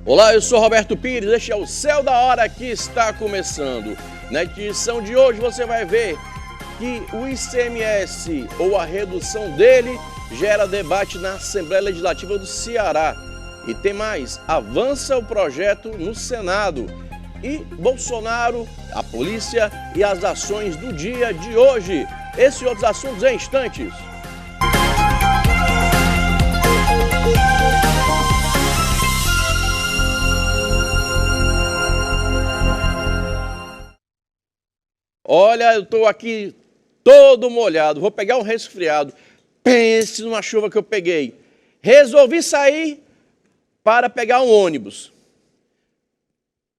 Olá, eu sou Roberto Pires, este é o Céu da Hora que está começando. Na edição de hoje você vai ver que o ICMS, ou a redução dele, gera debate na Assembleia Legislativa do Ceará. E tem mais, avança o projeto no Senado. E Bolsonaro, a polícia e as ações do dia de hoje. Esses e outros assuntos em instantes. Olha, eu estou aqui todo molhado, vou pegar um resfriado. Pense numa chuva que eu peguei. Resolvi sair para pegar um ônibus.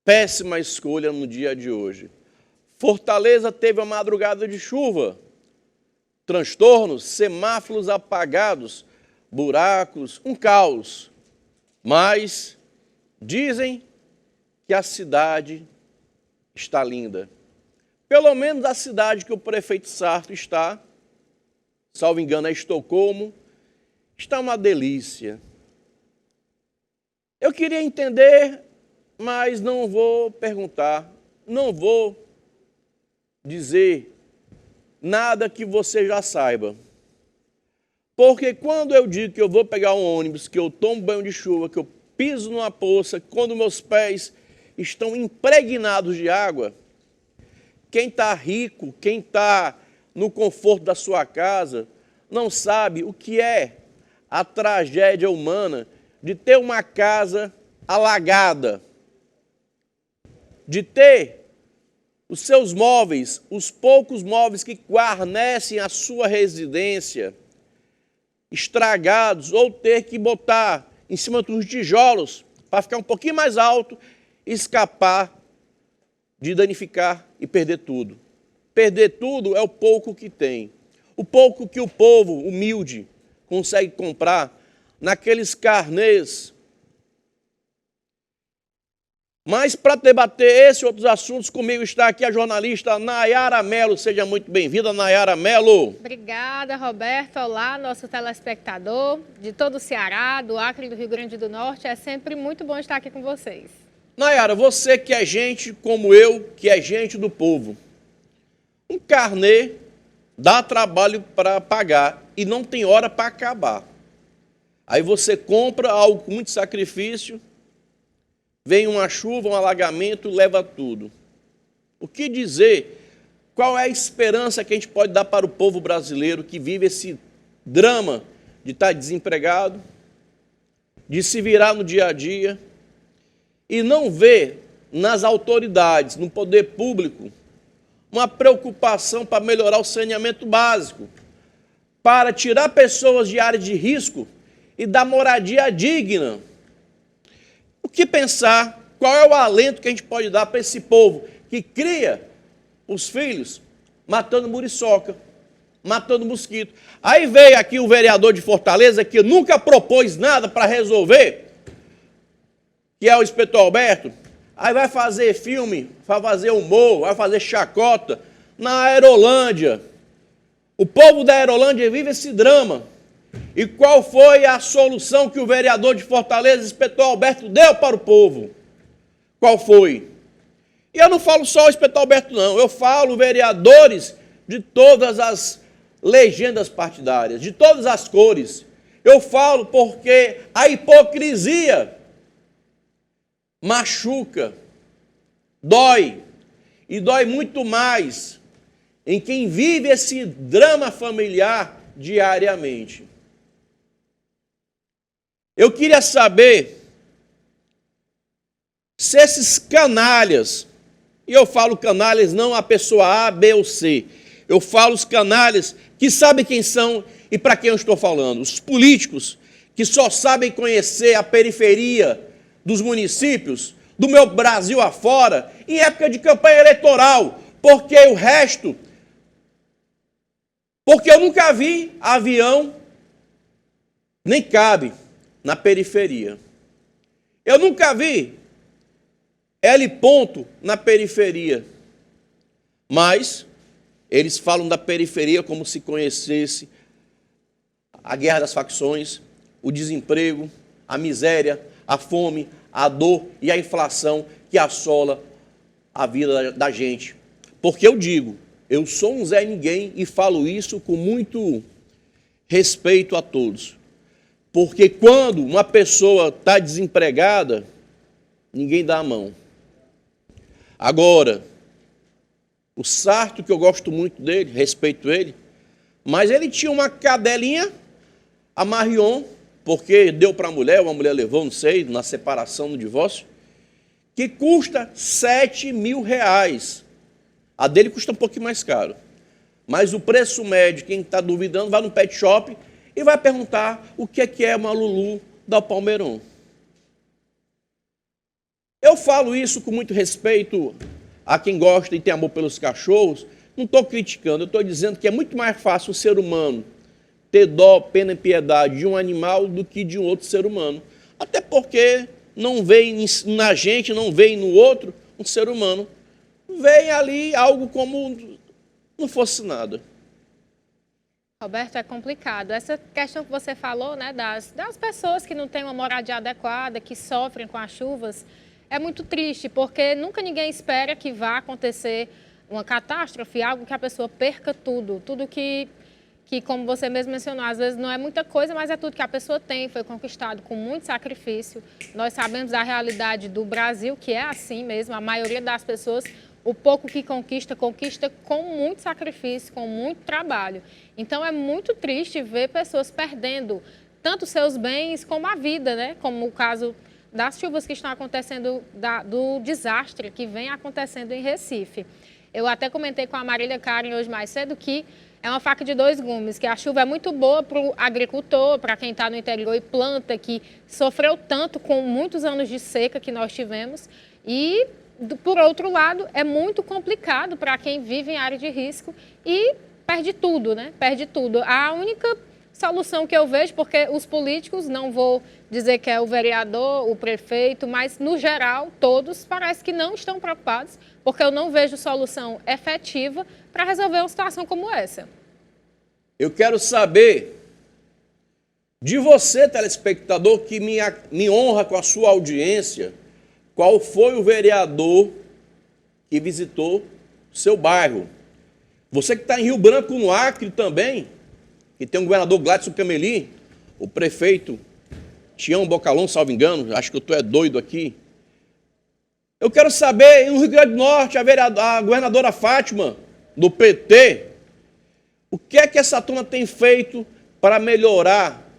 Péssima escolha no dia de hoje. Fortaleza teve uma madrugada de chuva. Transtornos, semáforos apagados, buracos, um caos. Mas dizem que a cidade está linda. Pelo menos a cidade que o prefeito Sarto está, salvo engano é Estocolmo, está uma delícia. Eu queria entender, mas não vou perguntar, não vou dizer nada que você já saiba. Porque quando eu digo que eu vou pegar um ônibus, que eu tomo banho de chuva, que eu piso numa poça, quando meus pés estão impregnados de água, quem está rico, quem está no conforto da sua casa, não sabe o que é a tragédia humana de ter uma casa alagada, de ter os seus móveis, os poucos móveis que guarnecem a sua residência, estragados, ou ter que botar em cima dos tijolos para ficar um pouquinho mais alto e escapar de danificar e perder tudo. Perder tudo é o pouco que tem. O pouco que o povo humilde consegue comprar naqueles carnês. Mas para debater esse e outros assuntos, comigo está aqui a jornalista Nayara Mello. Seja muito bem-vinda, Nayara Mello. Obrigada, Roberto. Olá, nosso telespectador de todo o Ceará, do Acre e do Rio Grande do Norte. É sempre muito bom estar aqui com vocês. Nayara, você que é gente como eu, que é gente do povo, um carnê dá trabalho para pagar e não tem hora para acabar. Aí você compra algo com muito sacrifício, vem uma chuva, um alagamento, leva tudo. O que dizer? Qual é a esperança que a gente pode dar para o povo brasileiro que vive esse drama de estar desempregado, de se virar no dia a dia, e não vê nas autoridades, no poder público, uma preocupação para melhorar o saneamento básico, para tirar pessoas de áreas de risco e dar moradia digna? O que pensar? Qual é o alento que a gente pode dar para esse povo que cria os filhos matando muriçoca, matando mosquito? Aí veio aqui o vereador de Fortaleza que nunca propôs nada para resolver, que é o inspetor Alberto. Aí vai fazer filme, vai fazer humor, vai fazer chacota na Aerolândia. O povo da Aerolândia vive esse drama. E qual foi a solução que o vereador de Fortaleza, inspetor Alberto, deu para o povo? Qual foi? E eu não falo só o inspetor Alberto, não. Eu falo vereadores de todas as legendas partidárias, de todas as cores. Eu falo porque a hipocrisia machuca, dói, e dói muito mais em quem vive esse drama familiar diariamente. Eu queria saber se esses canalhas, e eu falo canalhas não a pessoa A, B ou C, eu falo os canalhas que sabem quem são e para quem eu estou falando, os políticos que só sabem conhecer a periferia dos municípios, do meu Brasil afora, em época de campanha eleitoral, porque o resto, porque eu nunca vi avião, nem cabe na periferia. Eu nunca vi L ponto na periferia, mas eles falam da periferia como se conhecesse a guerra das facções, o desemprego, a miséria, a fome, a dor e a inflação que assola a vida da gente. Porque eu digo, eu sou um Zé Ninguém e falo isso com muito respeito a todos. Porque quando uma pessoa está desempregada, ninguém dá a mão. Agora, o Sarto, que eu gosto muito dele, respeito ele, mas ele tinha uma cadelinha, a Marion, porque deu para a mulher, uma mulher levou, não sei, na separação, no divórcio, que custa R$7.000. A dele custa um pouquinho mais caro. Mas o preço médio, quem está duvidando, vai no pet shop e vai perguntar o que é uma Lulu da Palmeirão. Eu falo isso com muito respeito a quem gosta e tem amor pelos cachorros. Não estou criticando, eu estou dizendo que é muito mais fácil o ser humano ter dó, pena e piedade de um animal do que de um outro ser humano. Até porque não vem na gente, não vem no outro um ser humano. Vem ali algo como não fosse nada. Roberto, é complicado. Essa questão que você falou, né, das pessoas que não têm uma moradia adequada, que sofrem com as chuvas, é muito triste, porque nunca ninguém espera que vá acontecer uma catástrofe, algo que a pessoa perca tudo que, como você mesmo mencionou, às vezes não é muita coisa, mas é tudo que a pessoa tem, foi conquistado com muito sacrifício. Nós sabemos da realidade do Brasil, que é assim mesmo, a maioria das pessoas, o pouco que conquista com muito sacrifício, com muito trabalho. Então é muito triste ver pessoas perdendo tanto seus bens como a vida, né? Como o caso das chuvas que estão acontecendo, do desastre que vem acontecendo em Recife. Eu até comentei com a Marília Karen hoje mais cedo que é uma faca de dois gumes, que a chuva é muito boa para o agricultor, para quem está no interior e planta, que sofreu tanto com muitos anos de seca que nós tivemos. E, por outro lado, é muito complicado para quem vive em área de risco e perde tudo, né? Perde tudo. A única solução que eu vejo, porque os políticos, não vou dizer que é o vereador, o prefeito, mas, no geral, todos parece que não estão preocupados, porque eu não vejo solução efetiva para resolver uma situação como essa. Eu quero saber de você, telespectador, que me honra com a sua audiência, qual foi o vereador que visitou o seu bairro. Você que está em Rio Branco, no Acre também, que tem o governador Gladson Cameli, o prefeito Tião Bocalão, salvo engano, acho que eu estou doido aqui. Eu quero saber, no Rio Grande do Norte, a governadora Fátima, do PT, o que é que essa turma tem feito para melhorar,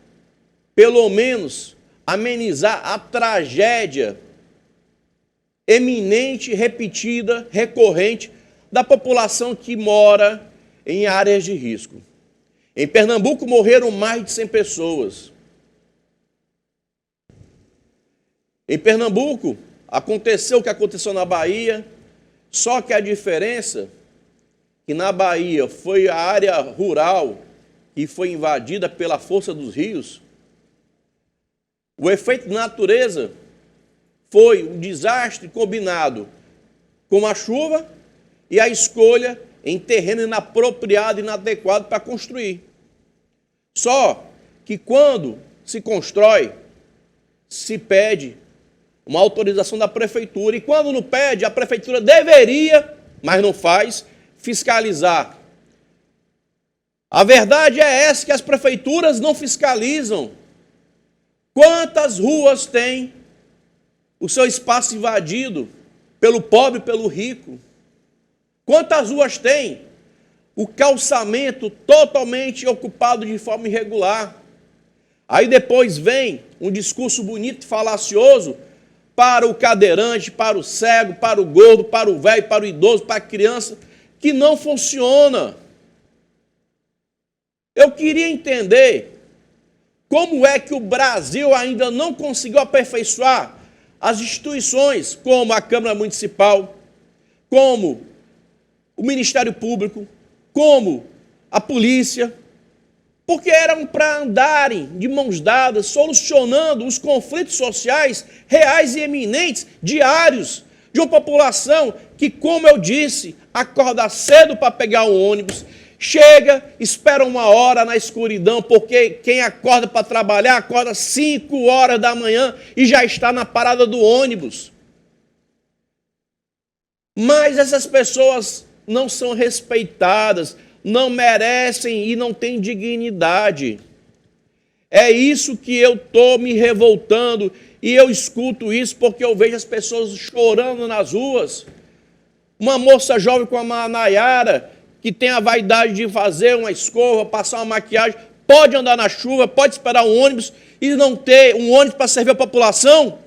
pelo menos amenizar a tragédia eminente, repetida, recorrente da população que mora em áreas de risco. Em Pernambuco morreram mais de 100 pessoas. Em Pernambuco aconteceu o que aconteceu na Bahia, só que a diferença é que na Bahia foi a área rural que foi invadida pela força dos rios. O efeito da natureza foi um desastre combinado com a chuva e a escolha em terreno inapropriado e inadequado para construir. Só que quando se constrói, se pede uma autorização da prefeitura, e quando não pede, a prefeitura deveria, mas não faz, fiscalizar. A verdade é essa, que as prefeituras não fiscalizam. Quantas ruas tem o seu espaço invadido pelo pobre e pelo rico? Quantas ruas tem o calçamento totalmente ocupado de forma irregular? Aí depois vem um discurso bonito e falacioso para o cadeirante, para o cego, para o gordo, para o velho, para o idoso, para a criança, que não funciona. Eu queria entender como é que o Brasil ainda não conseguiu aperfeiçoar as instituições como a Câmara Municipal, como o Ministério Público, como a polícia, porque eram para andarem de mãos dadas, solucionando os conflitos sociais reais e eminentes, diários, de uma população que, como eu disse, acorda cedo para pegar o ônibus, Chega, espera 1 hora na escuridão, porque quem acorda para trabalhar, acorda 5 horas da manhã e já está na parada do ônibus. Mas essas pessoas não são respeitadas, não merecem e não têm dignidade. É isso que eu estou me revoltando e eu escuto isso porque eu vejo as pessoas chorando nas ruas. Uma moça jovem como a Nayara, que tem a vaidade de fazer uma escova, passar uma maquiagem, pode andar na chuva, pode esperar um ônibus e não ter um ônibus para servir a população?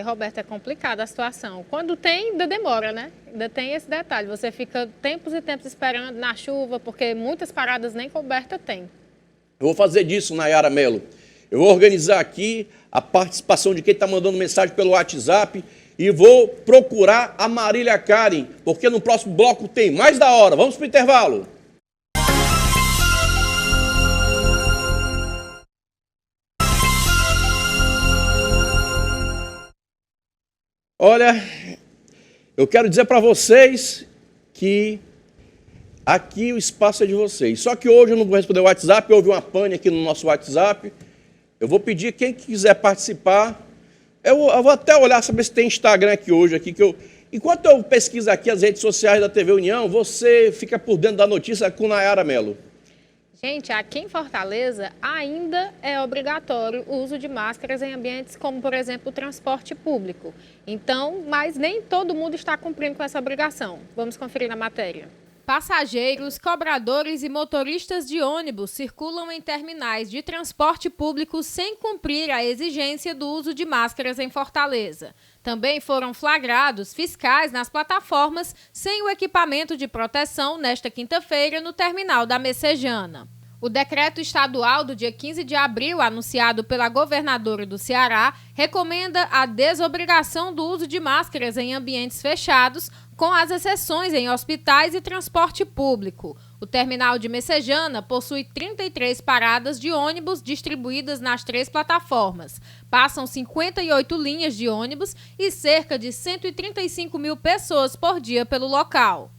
Roberto, é complicada a situação. Quando tem, ainda demora, né? Ainda tem esse detalhe. Você fica tempos e tempos esperando na chuva, porque muitas paradas nem coberta tem. Eu vou fazer disso, Nayara Mello. Eu vou organizar aqui a participação de quem está mandando mensagem pelo WhatsApp e vou procurar a Marília Karen, porque no próximo bloco tem mais da hora. Vamos para o intervalo. Olha, eu quero dizer para vocês que aqui o espaço é de vocês. Só que hoje eu não vou responder o WhatsApp, houve uma pane aqui no nosso WhatsApp. Eu vou pedir quem quiser participar. Eu vou até olhar, saber se tem Instagram aqui hoje. Enquanto eu pesquiso aqui as redes sociais da TV União, você fica por dentro da notícia com Nayara Mello. Gente, aqui em Fortaleza ainda é obrigatório o uso de máscaras em ambientes como, por exemplo, o transporte público. Então, mas nem todo mundo está cumprindo com essa obrigação. Vamos conferir na matéria. Passageiros, cobradores e motoristas de ônibus circulam em terminais de transporte público sem cumprir a exigência do uso de máscaras em Fortaleza. Também foram flagrados fiscais nas plataformas sem o equipamento de proteção nesta quinta-feira no terminal da Messejana. O decreto estadual do dia 15 de abril, anunciado pela governadora do Ceará, recomenda a desobrigação do uso de máscaras em ambientes fechados, com as exceções em hospitais e transporte público. O terminal de Messejana possui 33 paradas de ônibus distribuídas nas 3 plataformas. Passam 58 linhas de ônibus e cerca de 135 mil pessoas por dia pelo local.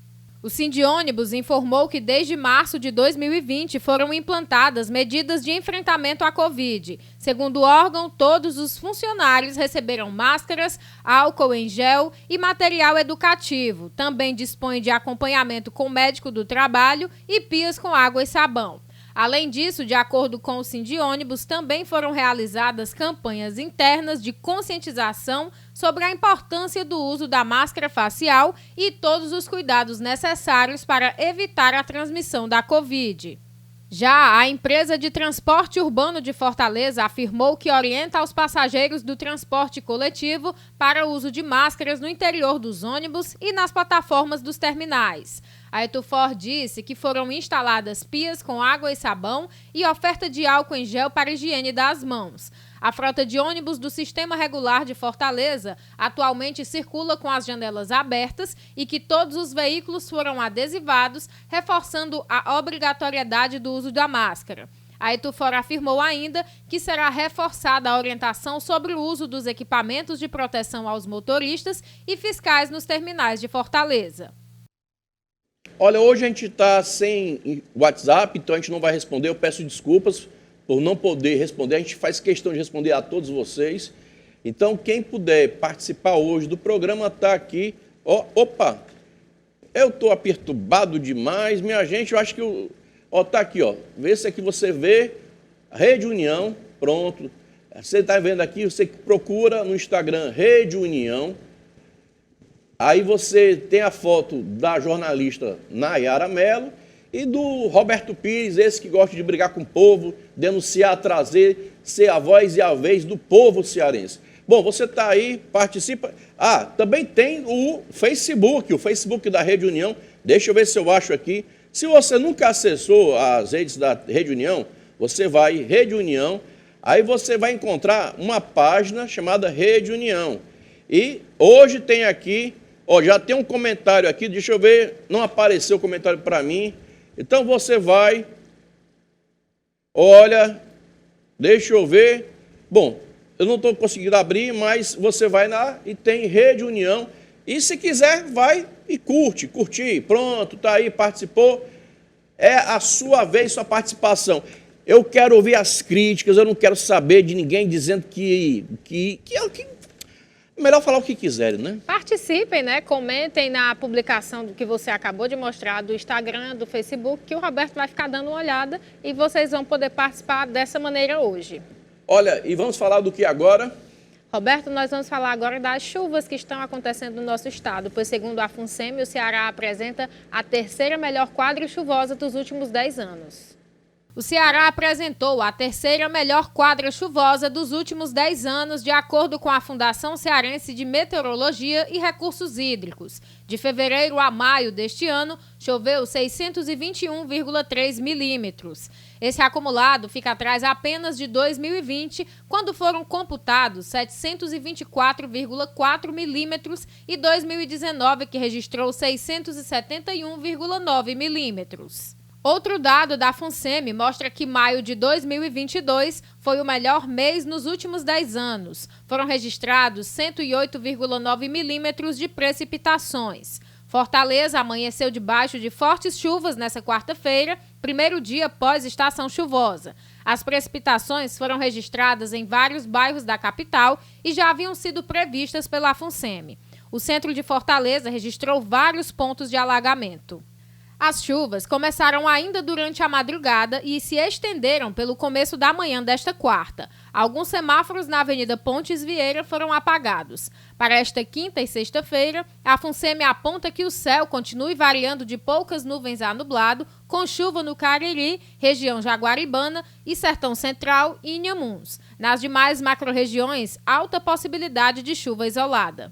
O Sindiônibus informou que desde março de 2020 foram implantadas medidas de enfrentamento à Covid. Segundo o órgão, todos os funcionários receberam máscaras, álcool em gel e material educativo. Também dispõe de acompanhamento com médico do trabalho e pias com água e sabão. Além disso, de acordo com o Sindiônibus, também foram realizadas campanhas internas de conscientização sobre a importância do uso da máscara facial e todos os cuidados necessários para evitar a transmissão da Covid. Já a empresa de transporte urbano de Fortaleza afirmou que orienta aos passageiros do transporte coletivo para o uso de máscaras no interior dos ônibus e nas plataformas dos terminais. A Etufor disse que foram instaladas pias com água e sabão e oferta de álcool em gel para higiene das mãos. A frota de ônibus do Sistema Regular de Fortaleza atualmente circula com as janelas abertas e que todos os veículos foram adesivados, reforçando a obrigatoriedade do uso da máscara. A Etufor afirmou ainda que será reforçada a orientação sobre o uso dos equipamentos de proteção aos motoristas e fiscais nos terminais de Fortaleza. Olha, hoje a gente está sem WhatsApp, então a gente não vai responder. Eu peço desculpas por não poder responder. A gente faz questão de responder a todos vocês. Então, quem puder participar hoje do programa está aqui. Opa, eu estou perturbado demais. Minha gente, eu acho que... Está aqui, vê se aqui você vê Rede União, pronto. Você está vendo aqui, você procura no Instagram Rede União. Aí você tem a foto da jornalista Nayara Mello e do Roberto Pires, esse que gosta de brigar com o povo, denunciar, trazer, ser a voz e a vez do povo cearense. Bom, você está aí, participa. Também tem o Facebook da Rede União. Deixa eu ver se eu acho aqui. Se você nunca acessou as redes da Rede União, você vai Rede União, aí você vai encontrar uma página chamada Rede União. E hoje tem aqui... já tem um comentário aqui, deixa eu ver, não apareceu o comentário para mim. Então você vai, olha, deixa eu ver. Bom, eu não estou conseguindo abrir, mas você vai lá e tem Rede União. E se quiser, vai e curtir, pronto, está aí, participou. É a sua vez, sua participação. Eu quero ouvir as críticas, eu não quero saber de ninguém dizendo que é o que... Melhor falar o que quiserem, né? Participem, né? Comentem na publicação do que você acabou de mostrar do Instagram, do Facebook, que o Roberto vai ficar dando uma olhada e vocês vão poder participar dessa maneira hoje. Olha, e vamos falar do que agora? Roberto, nós vamos falar agora das chuvas que estão acontecendo no nosso estado, pois segundo a FUNSEMI, o Ceará apresenta a terceira melhor quadra chuvosa dos últimos 10 anos. O Ceará apresentou a terceira melhor quadra chuvosa dos últimos 10 anos, de acordo com a Fundação Cearense de Meteorologia e Recursos Hídricos. De fevereiro a maio deste ano, choveu 621,3 milímetros. Esse acumulado fica atrás apenas de 2020, quando foram computados 724,4 milímetros, e 2019, que registrou 671,9 milímetros. Outro dado da FUNSEMI mostra que maio de 2022 foi o melhor mês nos últimos 10 anos. Foram registrados 108,9 milímetros de precipitações. Fortaleza amanheceu debaixo de fortes chuvas nessa quarta-feira, primeiro dia pós-estação chuvosa. As precipitações foram registradas em vários bairros da capital e já haviam sido previstas pela FUNSEMI. O centro de Fortaleza registrou vários pontos de alagamento. As chuvas começaram ainda durante a madrugada e se estenderam pelo começo da manhã desta quarta. Alguns semáforos na Avenida Pontes Vieira foram apagados. Para esta quinta e sexta-feira, a FUNSEMI aponta que o céu continue variando de poucas nuvens a nublado, com chuva no Cariri, região Jaguaribana e Sertão Central e Inhamuns. Nas demais macro-regiões, alta possibilidade de chuva isolada.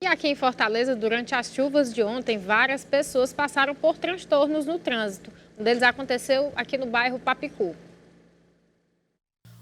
E aqui em Fortaleza, durante as chuvas de ontem, várias pessoas passaram por transtornos no trânsito. Um deles aconteceu aqui no bairro Papicu.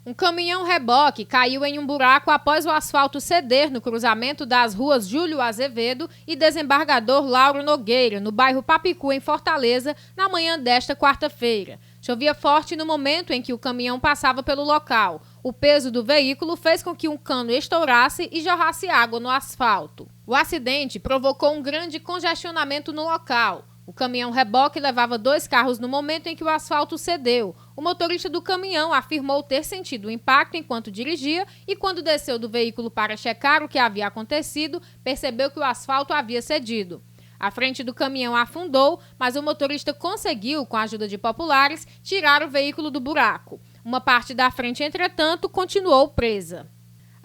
Um caminhão-reboque caiu em um buraco após o asfalto ceder no cruzamento das ruas Júlio Azevedo e Desembargador Lauro Nogueira, no bairro Papicu, em Fortaleza, na manhã desta quarta-feira. Chovia forte no momento em que o caminhão passava pelo local. O peso do veículo fez com que um cano estourasse e jorrasse água no asfalto. O acidente provocou um grande congestionamento no local. O caminhão-reboque levava 2 carros no momento em que o asfalto cedeu. O motorista do caminhão afirmou ter sentido o impacto enquanto dirigia e, quando desceu do veículo para checar o que havia acontecido, percebeu que o asfalto havia cedido. A frente do caminhão afundou, mas o motorista conseguiu, com a ajuda de populares, tirar o veículo do buraco. Uma parte da frente, entretanto, continuou presa.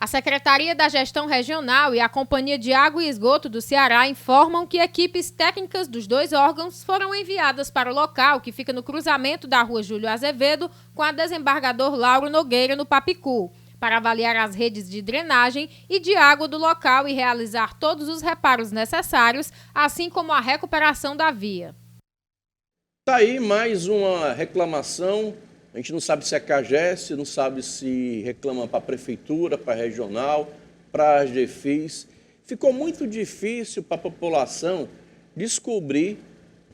A Secretaria da Gestão Regional e a Companhia de Água e Esgoto do Ceará informam que equipes técnicas dos 2 órgãos foram enviadas para o local, que fica no cruzamento da rua Júlio Azevedo com a Desembargador Lauro Nogueira, no Papicu, para avaliar as redes de drenagem e de água do local e realizar todos os reparos necessários, assim como a recuperação da via. Está aí mais uma reclamação. A gente não sabe se é CAGES, não sabe se reclama para a prefeitura, para a regional, para as GFIs. Ficou muito difícil para a população descobrir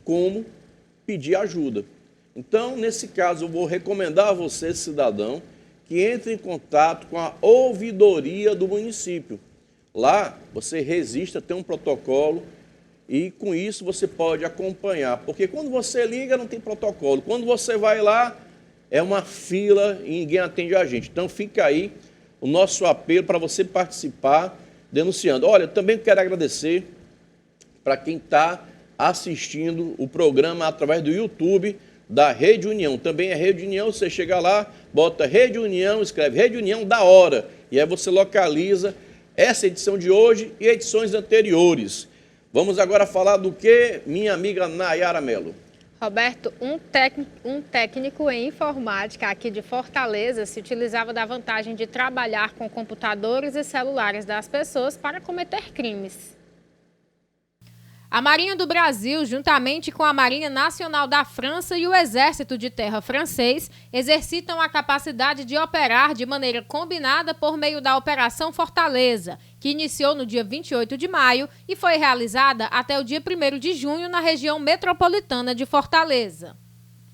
como pedir ajuda. Então, nesse caso, eu vou recomendar a você, cidadão, que entre em contato com a ouvidoria do município. Lá, você registra, tem um protocolo e, com isso, você pode acompanhar. Porque quando você liga, não tem protocolo. Quando você vai lá, é uma fila e ninguém atende a gente. Então, fica aí o nosso apelo para você participar denunciando. Olha, eu também quero agradecer para quem está assistindo o programa através do YouTube da Rede União. Também é Rede União, você chega lá, bota Rede União, escreve Rede União da hora. E aí você localiza essa edição de hoje e edições anteriores. Vamos agora falar do que, minha amiga Nayara Mello? Roberto, um técnico em informática aqui de Fortaleza se utilizava da vantagem de trabalhar com computadores e celulares das pessoas para cometer crimes. A Marinha do Brasil, juntamente com a Marinha Nacional da França e o Exército de Terra francês, exercitam a capacidade de operar de maneira combinada por meio da Operação Fortaleza, que iniciou no dia 28 de maio e foi realizada até o dia 1º de junho na região metropolitana de Fortaleza.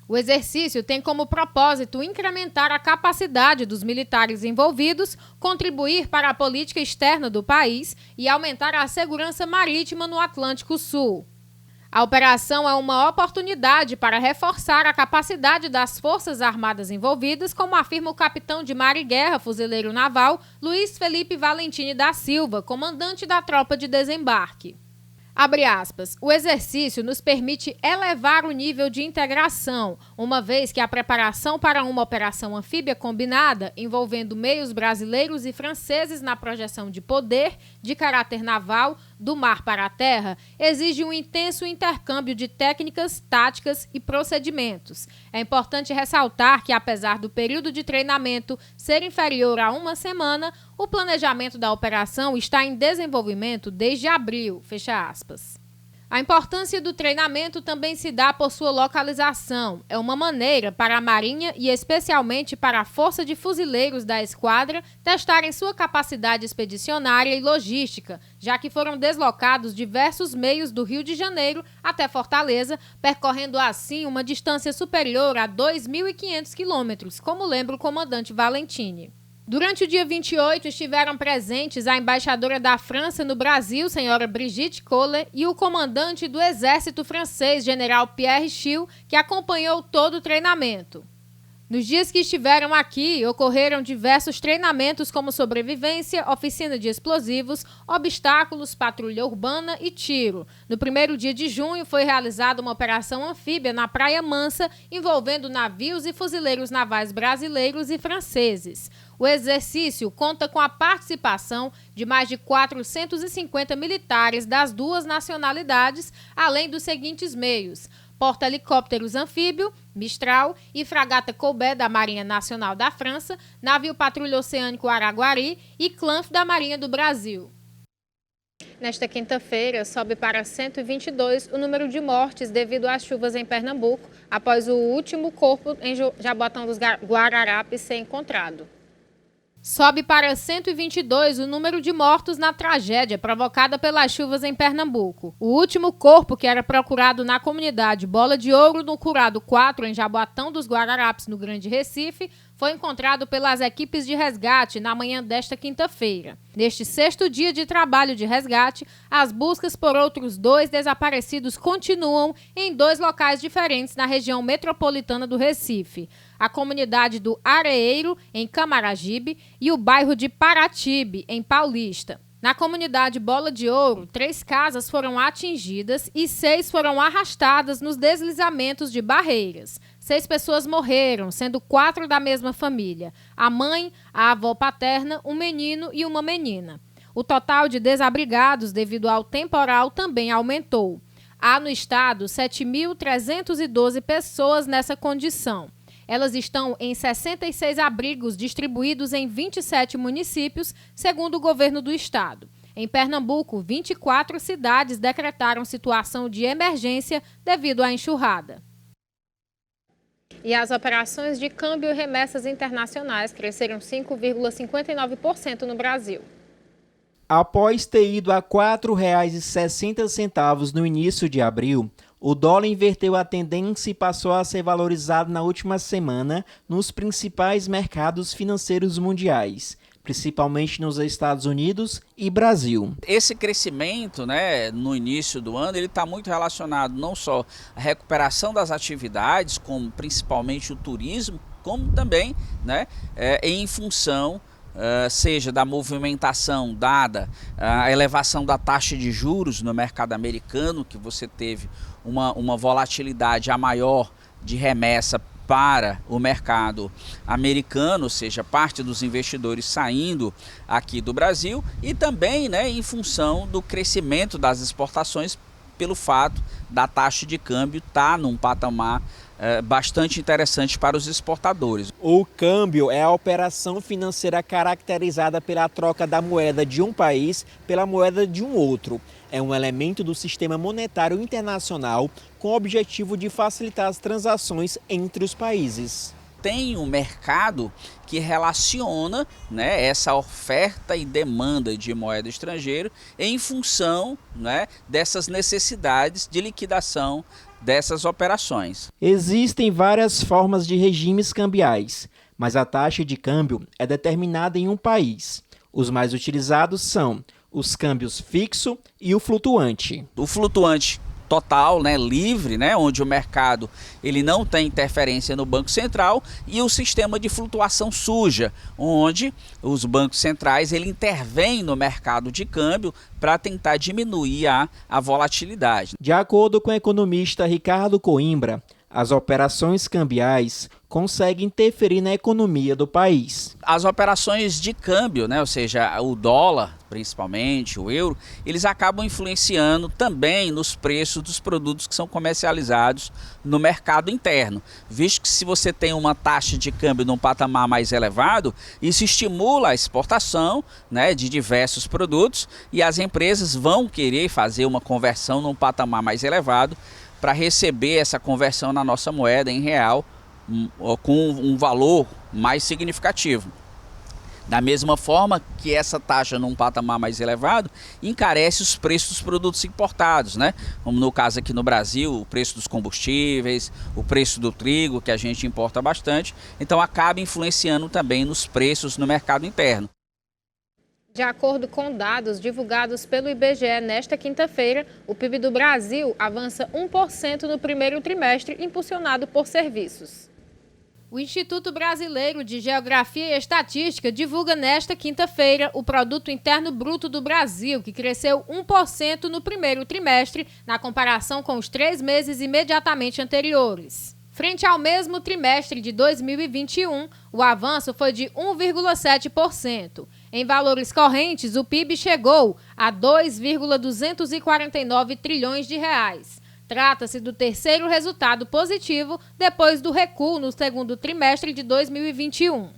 O exercício tem como propósito incrementar a capacidade dos militares envolvidos, contribuir para a política externa do país e aumentar a segurança marítima no Atlântico Sul. A operação é uma oportunidade para reforçar a capacidade das Forças Armadas envolvidas, como afirma o capitão de mar e guerra, fuzileiro naval, Luiz Felipe Valentini da Silva, comandante da tropa de desembarque. Abre aspas, o exercício nos permite elevar o nível de integração, uma vez que a preparação para uma operação anfíbia combinada, envolvendo meios brasileiros e franceses na projeção de poder, de caráter naval, do mar para a terra, exige um intenso intercâmbio de técnicas, táticas e procedimentos. É importante ressaltar que, apesar do período de treinamento ser inferior a uma semana, o planejamento da operação está em desenvolvimento desde abril, fecha aspas. A importância do treinamento também se dá por sua localização. É uma maneira para a Marinha e especialmente para a Força de Fuzileiros da Esquadra testarem sua capacidade expedicionária e logística, já que foram deslocados diversos meios do Rio de Janeiro até Fortaleza, percorrendo assim uma distância superior a 2.500 quilômetros, como lembra o comandante Valentini. Durante o dia 28, estiveram presentes a embaixadora da França no Brasil, senhora Brigitte Kohler, e o comandante do exército francês, general Pierre Schill, que acompanhou todo o treinamento. Nos dias que estiveram aqui, ocorreram diversos treinamentos como sobrevivência, oficina de explosivos, obstáculos, patrulha urbana e tiro. No primeiro dia de junho, foi realizada uma operação anfíbia na Praia Mansa, envolvendo navios e fuzileiros navais brasileiros e franceses. O exercício conta com a participação de mais de 450 militares das duas nacionalidades, além dos seguintes meios: porta-helicópteros anfíbio, Mistral e fragata Colbert da Marinha Nacional da França, navio patrulha oceânico Araguari e Clanf da Marinha do Brasil. Nesta quinta-feira, sobe para 122 o número de mortes devido às chuvas em Pernambuco, após o último corpo em Jaboatão dos Guararapes ser encontrado. Sobe para 122 o número de mortos na tragédia provocada pelas chuvas em Pernambuco. O último corpo, que era procurado na comunidade Bola de Ouro, no Curado 4, em Jaboatão dos Guararapes, no Grande Recife, foi encontrado pelas equipes de resgate na manhã desta quinta-feira. Neste sexto dia de trabalho de resgate, as buscas por outros 2 desaparecidos continuam em 2 locais diferentes na região metropolitana do Recife: a comunidade do Areeiro, em Camaragibe, e o bairro de Paratibe, em Paulista. Na comunidade Bola de Ouro, 3 casas foram atingidas e 6 foram arrastadas nos deslizamentos de barreiras. 6 pessoas morreram, sendo 4 da mesma família: a mãe, a avó paterna, um menino e uma menina. O total de desabrigados devido ao temporal também aumentou. Há no estado 7.312 pessoas nessa condição. Elas estão em 66 abrigos distribuídos em 27 municípios, segundo o governo do estado. Em Pernambuco, 24 cidades decretaram situação de emergência devido à enxurrada. E as operações de câmbio e remessas internacionais cresceram 5,59% no Brasil. Após ter ido a R$ 4,60 no início de abril, o dólar inverteu a tendência e passou a ser valorizado na última semana nos principais mercados financeiros mundiais, principalmente nos Estados Unidos e Brasil. Esse crescimento, no início do ano, ele está muito relacionado não só à recuperação das atividades, como principalmente o turismo, como também em função seja da movimentação dada a elevação da taxa de juros no mercado americano, que você teve uma volatilidade a maior de remessa para o mercado americano, ou seja, parte dos investidores saindo aqui do Brasil, e também em função do crescimento das exportações, pelo fato da taxa de câmbio estar num patamar bastante interessante para os exportadores. O câmbio é a operação financeira caracterizada pela troca da moeda de um país pela moeda de um outro. É um elemento do sistema monetário internacional com o objetivo de facilitar as transações entre os países. Tem um mercado que relaciona essa oferta e demanda de moeda estrangeira em função dessas necessidades de liquidação dessas operações. Existem várias formas de regimes cambiais, mas a taxa de câmbio é determinada em um país. Os mais utilizados são os câmbios fixo e o flutuante. O flutuante total, né, livre, né, onde o mercado ele não tem interferência no Banco Central, e o sistema de flutuação suja, onde os bancos centrais ele intervêm no mercado de câmbio para tentar diminuir a volatilidade. De acordo com o economista Ricardo Coimbra, as operações cambiais conseguem interferir na economia do país. As operações de câmbio, né, ou seja, o dólar, principalmente, o euro, eles acabam influenciando também nos preços dos produtos que são comercializados no mercado interno, visto que se você tem uma taxa de câmbio num patamar mais elevado, isso estimula a exportação, né, de diversos produtos, e as empresas vão querer fazer uma conversão num patamar mais elevado para receber essa conversão na nossa moeda em real com um valor mais significativo. Da mesma forma que essa taxa num patamar mais elevado encarece os preços dos produtos importados, né? Como no caso aqui no Brasil, o preço dos combustíveis, o preço do trigo, que a gente importa bastante, então acaba influenciando também nos preços no mercado interno. De acordo com dados divulgados pelo IBGE nesta quinta-feira, o PIB do Brasil avança 1% no primeiro trimestre, impulsionado por serviços. O Instituto Brasileiro de Geografia e Estatística divulga nesta quinta-feira o Produto Interno Bruto do Brasil, que cresceu 1% no primeiro trimestre, na comparação com os 3 meses imediatamente anteriores. Frente ao mesmo trimestre de 2021, o avanço foi de 1,7%. Em valores correntes, o PIB chegou a 2,249 trilhões de reais. Trata-se do terceiro resultado positivo depois do recuo no segundo trimestre de 2021.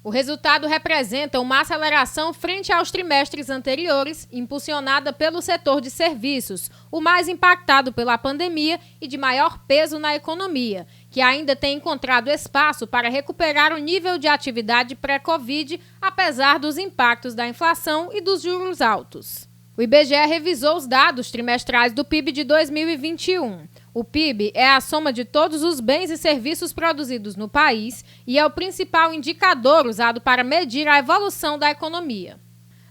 O resultado representa uma aceleração frente aos trimestres anteriores, impulsionada pelo setor de serviços, o mais impactado pela pandemia e de maior peso na economia, que ainda tem encontrado espaço para recuperar o nível de atividade pré-Covid, apesar dos impactos da inflação e dos juros altos. O IBGE revisou os dados trimestrais do PIB de 2021. O PIB é a soma de todos os bens e serviços produzidos no país e é o principal indicador usado para medir a evolução da economia.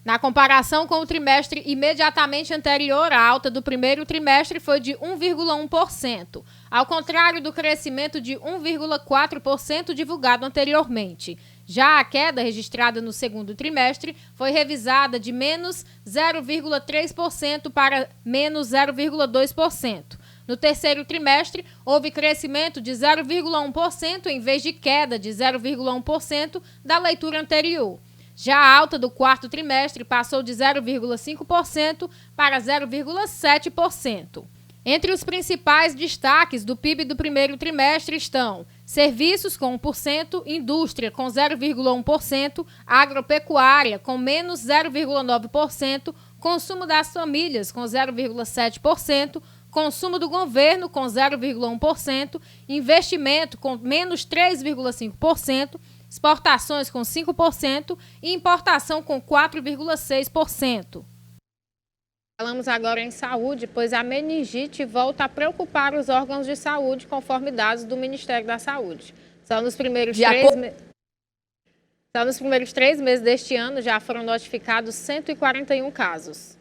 Na comparação com o trimestre imediatamente anterior, a alta do primeiro trimestre foi de 1,1%, ao contrário do crescimento de 1,4% divulgado anteriormente. Já a queda registrada no segundo trimestre foi revisada de menos 0,3% para menos 0,2%. No terceiro trimestre, houve crescimento de 0,1% em vez de queda de 0,1% da leitura anterior. Já a alta do quarto trimestre passou de 0,5% para 0,7%. Entre os principais destaques do PIB do primeiro trimestre estão serviços com 1%, indústria com 0,1%, agropecuária com menos 0,9%, consumo das famílias com 0,7%, consumo do governo com 0,1%, investimento com menos 3,5%, exportações com 5% e importação com 4,6%. Falamos agora em saúde, pois a meningite volta a preocupar os órgãos de saúde, conforme dados do Ministério da Saúde. Só nos primeiros 3 meses deste ano já foram notificados 141 casos.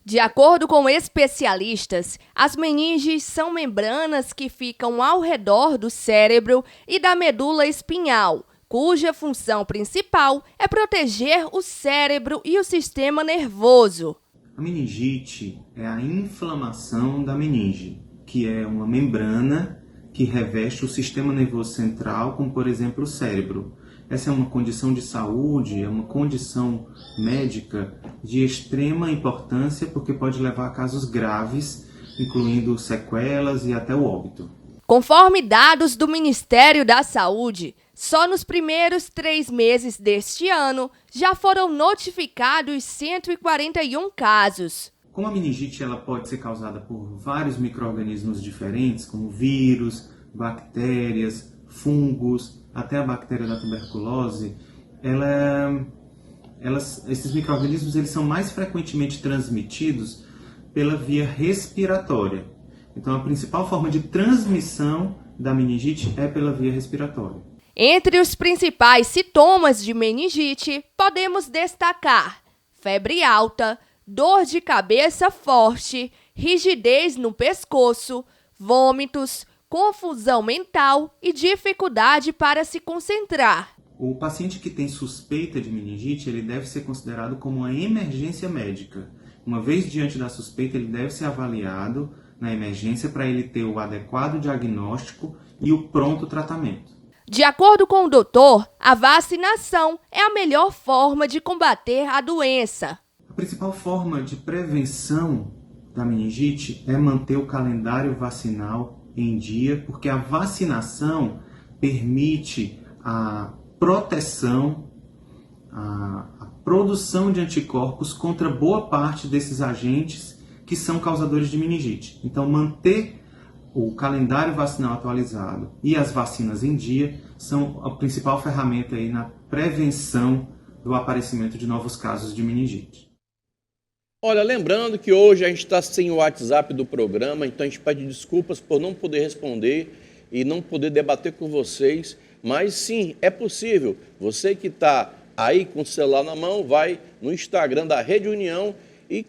De acordo com especialistas, as meninges são membranas que ficam ao redor do cérebro e da medula espinhal, cuja função principal é proteger o cérebro e o sistema nervoso. A meningite é a inflamação da meninge, que é uma membrana que reveste o sistema nervoso central, como por exemplo o cérebro. Essa é uma condição de saúde, é uma condição médica de extrema importância porque pode levar a casos graves, incluindo sequelas e até o óbito. Conforme dados do Ministério da Saúde, só nos primeiros 3 meses deste ano já foram notificados 141 casos. Como a meningite ela pode ser causada por vários micro-organismos diferentes, como vírus, bactérias, fungos, até a bactéria da tuberculose, esses micro-organismos eles são mais frequentemente transmitidos pela via respiratória. Então, a principal forma de transmissão da meningite é pela via respiratória. Entre os principais sintomas de meningite, podemos destacar febre alta, dor de cabeça forte, rigidez no pescoço, vômitos, confusão mental e dificuldade para se concentrar. O paciente que tem suspeita de meningite, ele deve ser considerado como uma emergência médica. Uma vez diante da suspeita, ele deve ser avaliado na emergência para ele ter o adequado diagnóstico e o pronto tratamento. De acordo com o doutor, a vacinação é a melhor forma de combater a doença. A principal forma de prevenção da meningite é manter o calendário vacinal em dia, porque a vacinação permite a proteção, a produção de anticorpos contra boa parte desses agentes que são causadores de meningite. Então, manter o calendário vacinal atualizado e as vacinas em dia são a principal ferramenta aí na prevenção do aparecimento de novos casos de meningite. Olha, lembrando que hoje a gente está sem o WhatsApp do programa, então a gente pede desculpas por não poder responder e não poder debater com vocês, mas sim, é possível. Você que está aí com o celular na mão, vai no Instagram da Rede União e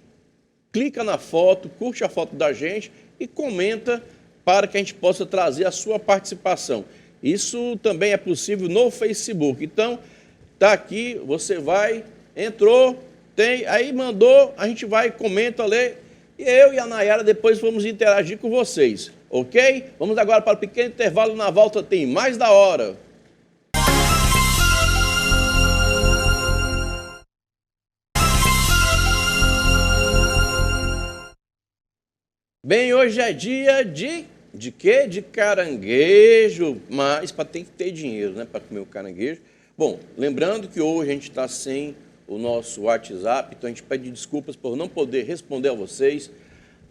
clica na foto, curte a foto da gente e comenta para que a gente possa trazer a sua participação. Isso também é possível no Facebook. Então, tá aqui, você vai, entrou, tem, aí mandou, a gente vai, comenta, lê, e eu e a Nayara depois vamos interagir com vocês, ok? Vamos agora para o pequeno intervalo, na volta tem mais da hora. Bem, hoje é dia de quê? De caranguejo, mas tem que ter dinheiro, né, para comer o caranguejo. Bom, lembrando que hoje a gente está sem o nosso WhatsApp, então a gente pede desculpas por não poder responder a vocês.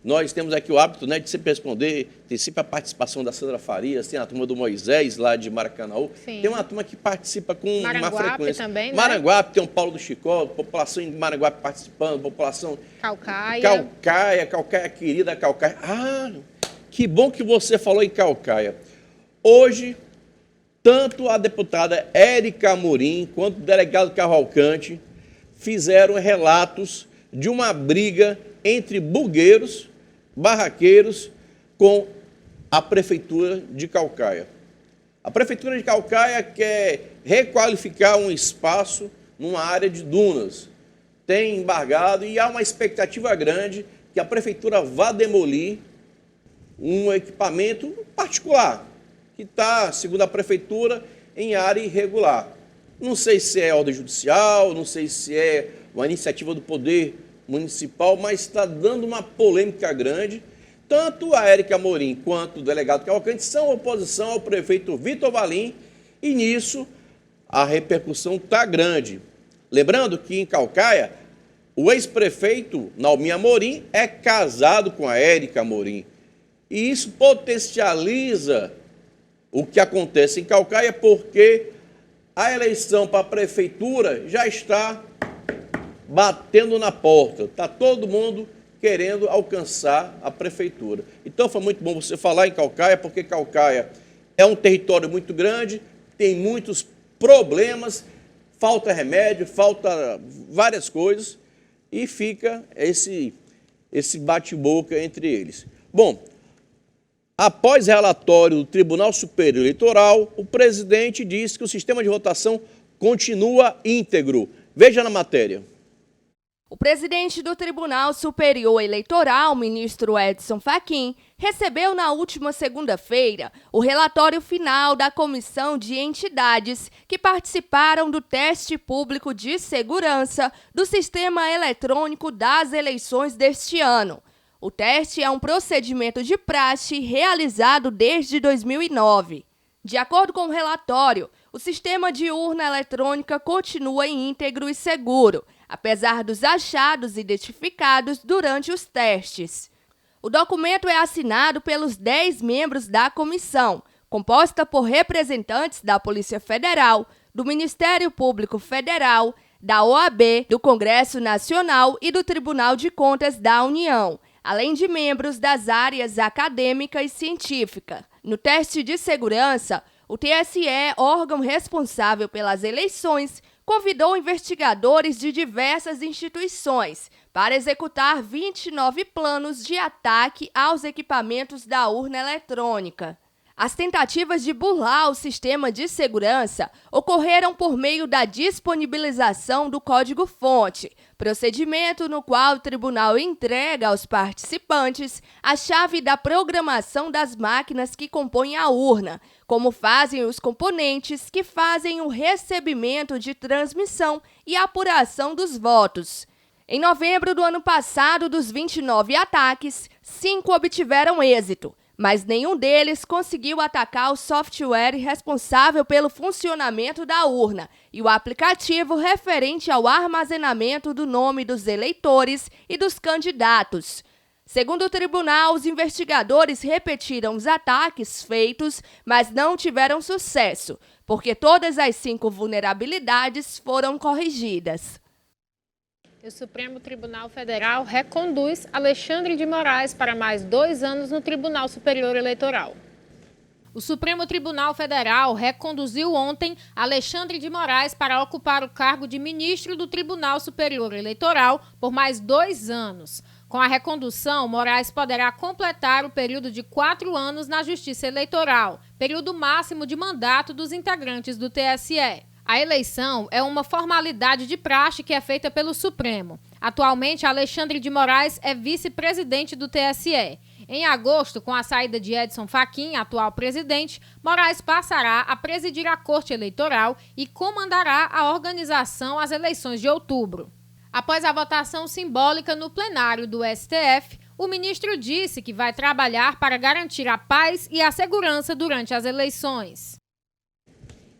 Nós temos aqui o hábito, né, de sempre responder, tem sempre a participação da Sandra Farias, tem a turma do Moisés, lá de Maracanaú. Sim. Tem uma turma que participa com uma frequência. Também, né? Maranguape, tem o Paulo do Chicó, população de Maranguape participando, população... Calcaia, Calcaia querida, Calcaia. Ah, que bom que você falou em Calcaia. Hoje, tanto a deputada Érica Amorim quanto o delegado Cavalcante fizeram relatos de uma briga entre bugueiros, barraqueiros, com a Prefeitura de Calcaia. A Prefeitura de Calcaia quer requalificar um espaço numa área de dunas. Tem embargado e há uma expectativa grande que a Prefeitura vá demolir um equipamento particular, que está, segundo a Prefeitura, em área irregular. Não sei se é ordem judicial, não sei se é uma iniciativa do Poder Municipal, mas está dando uma polêmica grande. Tanto a Érica Amorim quanto o delegado Cavalcante são oposição ao prefeito Vitor Valim e nisso a repercussão está grande. Lembrando que em Calcaia, o ex-prefeito Naomi Amorim é casado com a Érica Amorim. E isso potencializa o que acontece em Calcaia, porque a eleição para a prefeitura já está batendo na porta. Está todo mundo querendo alcançar a prefeitura. Então foi muito bom você falar em Calcaia, porque Calcaia é um território muito grande, tem muitos problemas, falta remédio, falta várias coisas, e fica esse bate-boca entre eles. Bom, após relatório do Tribunal Superior Eleitoral, o presidente disse que o sistema de votação continua íntegro. Veja na matéria. O presidente do Tribunal Superior Eleitoral, ministro Edson Fachin, recebeu na última segunda-feira o relatório final da Comissão de Entidades que participaram do teste público de segurança do Sistema Eletrônico das Eleições deste ano. O teste é um procedimento de praxe realizado desde 2009. De acordo com o relatório, o sistema de urna eletrônica continua íntegro e seguro, apesar dos achados identificados durante os testes. O documento é assinado pelos 10 membros da comissão, composta por representantes da Polícia Federal, do Ministério Público Federal, da OAB, do Congresso Nacional e do Tribunal de Contas da União, além de membros das áreas acadêmica e científica. No teste de segurança, o TSE, órgão responsável pelas eleições, convidou investigadores de diversas instituições para executar 29 planos de ataque aos equipamentos da urna eletrônica. As tentativas de burlar o sistema de segurança ocorreram por meio da disponibilização do código-fonte, procedimento no qual o tribunal entrega aos participantes a chave da programação das máquinas que compõem a urna, como fazem os componentes que fazem o recebimento de transmissão e apuração dos votos. Em novembro do ano passado, dos 29 ataques, 5 obtiveram êxito, mas nenhum deles conseguiu atacar o software responsável pelo funcionamento da urna e o aplicativo referente ao armazenamento do nome dos eleitores e dos candidatos. Segundo o tribunal, os investigadores repetiram os ataques feitos, mas não tiveram sucesso, porque todas as 5 vulnerabilidades foram corrigidas. O Supremo Tribunal Federal reconduz Alexandre de Moraes para mais 2 anos no Tribunal Superior Eleitoral. O Supremo Tribunal Federal reconduziu ontem Alexandre de Moraes para ocupar o cargo de ministro do Tribunal Superior Eleitoral por mais 2 anos. Com a recondução, Moraes poderá completar o período de 4 anos na Justiça Eleitoral, período máximo de mandato dos integrantes do TSE. A eleição é uma formalidade de praxe que é feita pelo Supremo. Atualmente, Alexandre de Moraes é vice-presidente do TSE. Em agosto, com a saída de Edson Fachin, atual presidente, Moraes passará a presidir a Corte Eleitoral e comandará a organização às eleições de outubro. Após a votação simbólica no plenário do STF, o ministro disse que vai trabalhar para garantir a paz e a segurança durante as eleições.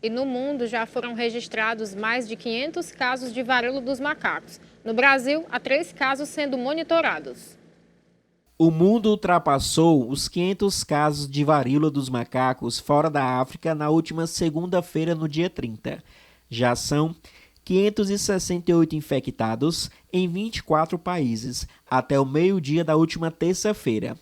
E no mundo já foram registrados mais de 500 casos de varíola dos macacos. No Brasil, há 3 casos sendo monitorados. O mundo ultrapassou os 500 casos de varíola dos macacos fora da África na última segunda-feira, no dia 30. Já são 568 infectados em 24 países, até o meio-dia da última terça-feira.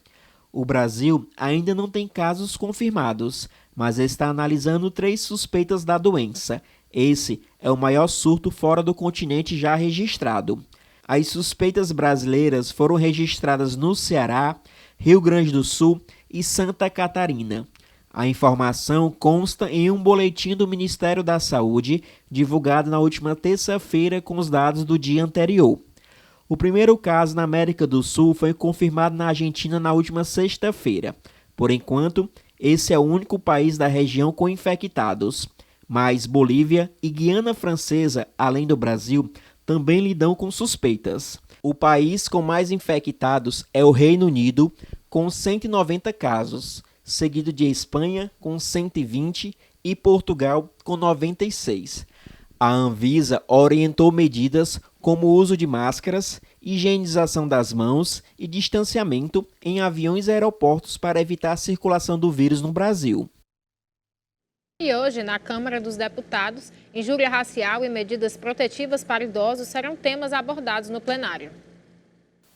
O Brasil ainda não tem casos confirmados, mas está analisando 3 suspeitas da doença. Esse é o maior surto fora do continente já registrado. As suspeitas brasileiras foram registradas no Ceará, Rio Grande do Sul e Santa Catarina. A informação consta em um boletim do Ministério da Saúde, divulgado na última terça-feira com os dados do dia anterior. O primeiro caso na América do Sul foi confirmado na Argentina na última sexta-feira. Por enquanto, esse é o único país da região com infectados. Mas Bolívia e Guiana Francesa, além do Brasil, também lidam com suspeitas. O país com mais infectados é o Reino Unido, com 190 casos, seguido de Espanha, com 120, e Portugal, com 96. A Anvisa orientou medidas como o uso de máscaras, higienização das mãos e distanciamento em aviões e aeroportos para evitar a circulação do vírus no Brasil. E hoje, na Câmara dos Deputados, injúria racial e medidas protetivas para idosos serão temas abordados no plenário.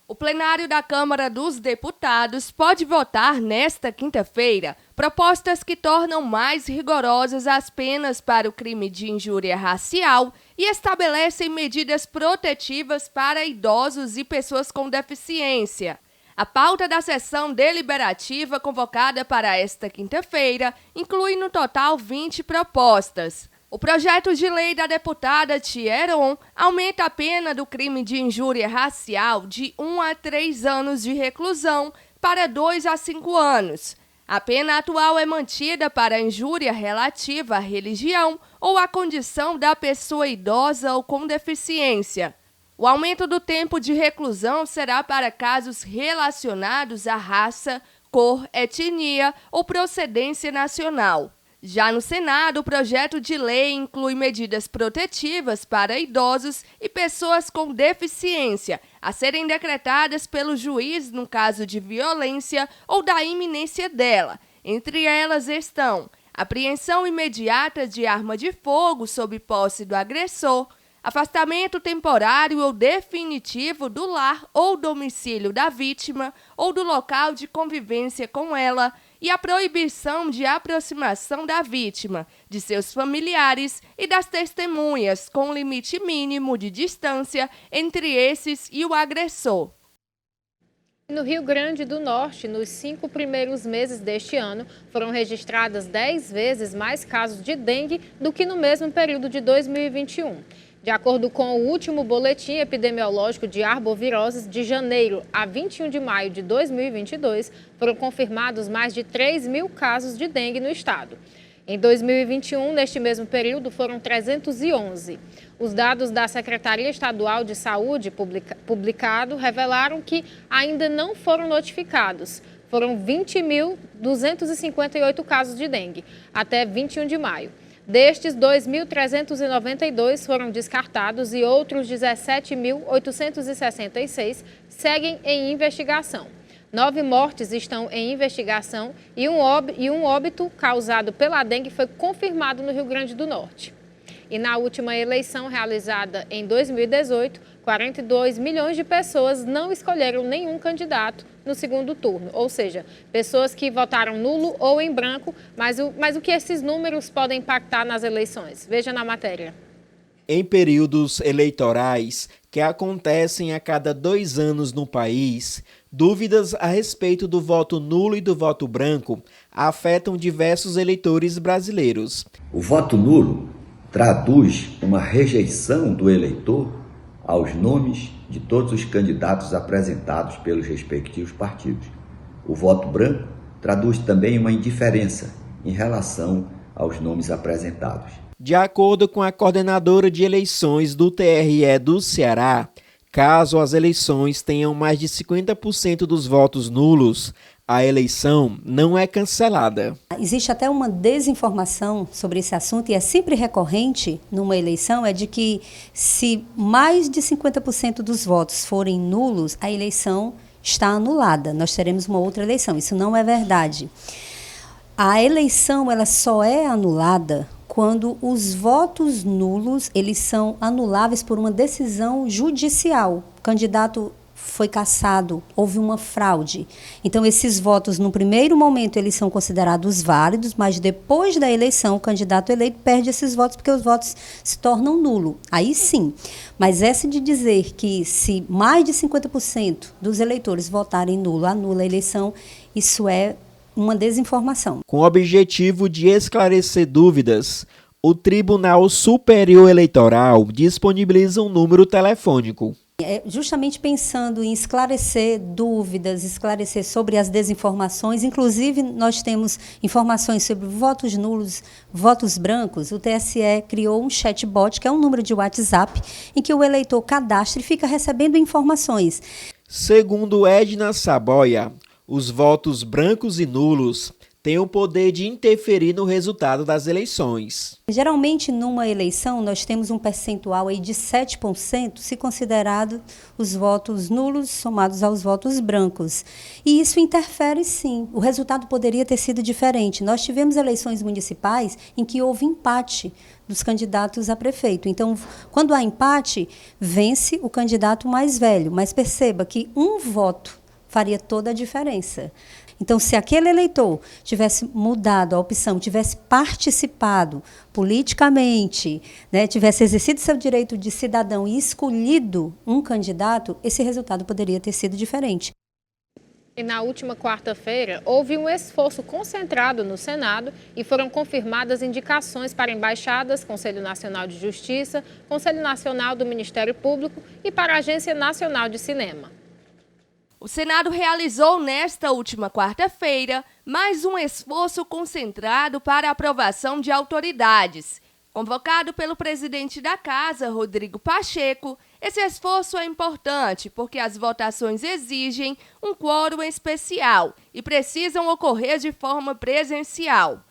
O plenário da Câmara dos Deputados pode votar nesta quinta-feira propostas que tornam mais rigorosas as penas para o crime de injúria racial e estabelecem medidas protetivas para idosos e pessoas com deficiência. A pauta da sessão deliberativa convocada para esta quinta-feira inclui no total 20 propostas. O projeto de lei da deputada Tia Heron aumenta a pena do crime de injúria racial de 1 a 3 anos de reclusão para 2 a 5 anos. A pena atual é mantida para a injúria relativa à religião ou à condição da pessoa idosa ou com deficiência. O aumento do tempo de reclusão será para casos relacionados à raça, cor, etnia ou procedência nacional. Já no Senado, o projeto de lei inclui medidas protetivas para idosos e pessoas com deficiência, a serem decretadas pelo juiz no caso de violência ou da iminência dela. Entre elas estão apreensão imediata de arma de fogo sob posse do agressor, afastamento temporário ou definitivo do lar ou domicílio da vítima ou do local de convivência com ela e a proibição de aproximação da vítima, de seus familiares e das testemunhas, com um limite mínimo de distância entre esses e o agressor. No Rio Grande do Norte, nos 5 primeiros meses deste ano, foram registradas 10 vezes mais casos de dengue do que no mesmo período de 2021. De acordo com o último boletim epidemiológico de arboviroses, de janeiro a 21 de maio de 2022, foram confirmados mais de 3.000 casos de dengue no estado. Em 2021, neste mesmo período, foram 311. Os dados da Secretaria Estadual de Saúde publicado revelaram que ainda não foram notificados. Foram 20.258 casos de dengue até 21 de maio. Destes, 2.392 foram descartados e outros 17.866 seguem em investigação. 9 mortes estão em investigação e um óbito causado pela dengue foi confirmado no Rio Grande do Norte. E na última eleição realizada em 2018, 42 milhões de pessoas não escolheram nenhum candidato no segundo turno, ou seja, pessoas que votaram nulo ou em branco, mas o que esses números podem impactar nas eleições? Veja na matéria. Em períodos eleitorais que acontecem a cada 2 anos no país, dúvidas a respeito do voto nulo e do voto branco afetam diversos eleitores brasileiros. O voto nulo traduz uma rejeição do eleitor aos nomes de todos os candidatos apresentados pelos respectivos partidos. O voto branco traduz também uma indiferença em relação aos nomes apresentados. De acordo com a coordenadora de eleições do TRE do Ceará, caso as eleições tenham mais de 50% dos votos nulos, a eleição não é cancelada. Existe até uma desinformação sobre esse assunto e é sempre recorrente numa eleição, é de que se mais de 50% dos votos forem nulos, a eleição está anulada. Nós teremos uma outra eleição. Isso não é verdade. A eleição ela só é anulada quando os votos nulos eles são anuláveis por uma decisão judicial. O candidato foi cassado, houve uma fraude. Então, esses votos, no primeiro momento, eles são considerados válidos, mas depois da eleição, o candidato eleito perde esses votos porque os votos se tornam nulos. Aí sim. Mas essa de dizer que se mais de 50% dos eleitores votarem nulo, anula a eleição, isso é uma desinformação. Com o objetivo de esclarecer dúvidas, o Tribunal Superior Eleitoral disponibiliza um número telefônico. Justamente pensando em esclarecer dúvidas, esclarecer sobre as desinformações, inclusive nós temos informações sobre votos nulos, votos brancos, o TSE criou um chatbot, que é um número de WhatsApp, em que o eleitor cadastra e fica recebendo informações. Segundo Edna Saboia, os votos brancos e nulos têm o poder de interferir no resultado das eleições. Geralmente, numa eleição, nós temos um percentual aí de 7%, se considerado os votos nulos somados aos votos brancos. E isso interfere, sim. O resultado poderia ter sido diferente. Nós tivemos eleições municipais em que houve empate dos candidatos a prefeito. Então, quando há empate, vence o candidato mais velho. Mas perceba que um voto faria toda a diferença. Então, se aquele eleitor tivesse mudado a opção, tivesse participado politicamente, né, tivesse exercido seu direito de cidadão e escolhido um candidato, esse resultado poderia ter sido diferente. E na última quarta-feira, houve um esforço concentrado no Senado e foram confirmadas indicações para embaixadas, Conselho Nacional de Justiça, Conselho Nacional do Ministério Público e para a Agência Nacional de Cinema. O Senado realizou nesta última quarta-feira mais um esforço concentrado para a aprovação de autoridades. Convocado pelo presidente da Casa, Rodrigo Pacheco, esse esforço é importante porque as votações exigem um quórum especial e precisam ocorrer de forma presencial.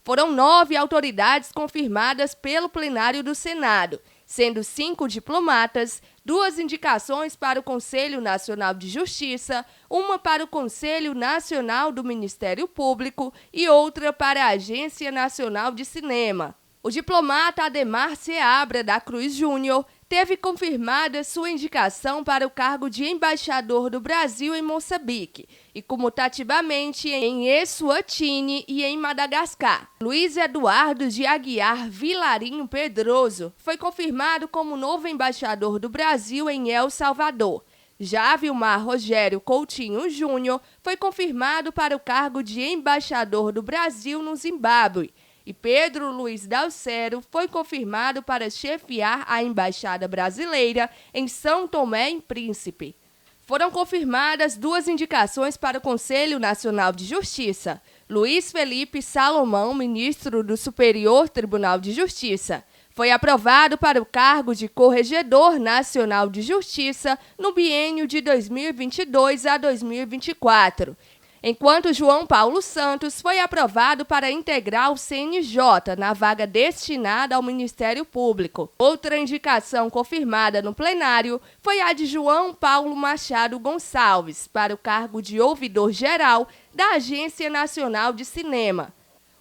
Foram 9 autoridades confirmadas pelo plenário do Senado, sendo 5 diplomatas, 2 indicações para o Conselho Nacional de Justiça, uma para o Conselho Nacional do Ministério Público e outra para a Agência Nacional de Cinema. O diplomata Ademar Seabra da Cruz Júnior teve confirmada sua indicação para o cargo de embaixador do Brasil em Moçambique e comutativamente em Eswatini e em Madagascar. Luiz Eduardo de Aguiar Vilarinho Pedroso foi confirmado como novo embaixador do Brasil em El Salvador. Já Vilmar Rogério Coutinho Júnior foi confirmado para o cargo de embaixador do Brasil no Zimbábue. E Pedro Luiz Dalcero foi confirmado para chefiar a Embaixada Brasileira em São Tomé e Príncipe. Foram confirmadas 2 indicações para o Conselho Nacional de Justiça. Luiz Felipe Salomão, ministro do Superior Tribunal de Justiça, foi aprovado para o cargo de Corregedor Nacional de Justiça no biênio de 2022 a 2024. Enquanto João Paulo Santos foi aprovado para integrar o CNJ na vaga destinada ao Ministério Público. Outra indicação confirmada no plenário foi a de João Paulo Machado Gonçalves para o cargo de ouvidor-geral da Agência Nacional de Cinema.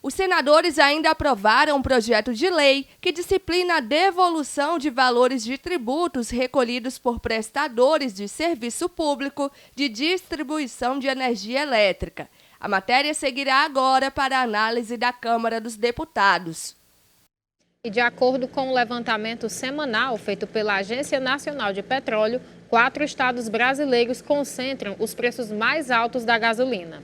Os senadores ainda aprovaram um projeto de lei que disciplina a devolução de valores de tributos recolhidos por prestadores de serviço público de distribuição de energia elétrica. A matéria seguirá agora para a análise da Câmara dos Deputados. E de acordo com o levantamento semanal feito pela Agência Nacional de Petróleo, 4 estados brasileiros concentram os preços mais altos da gasolina.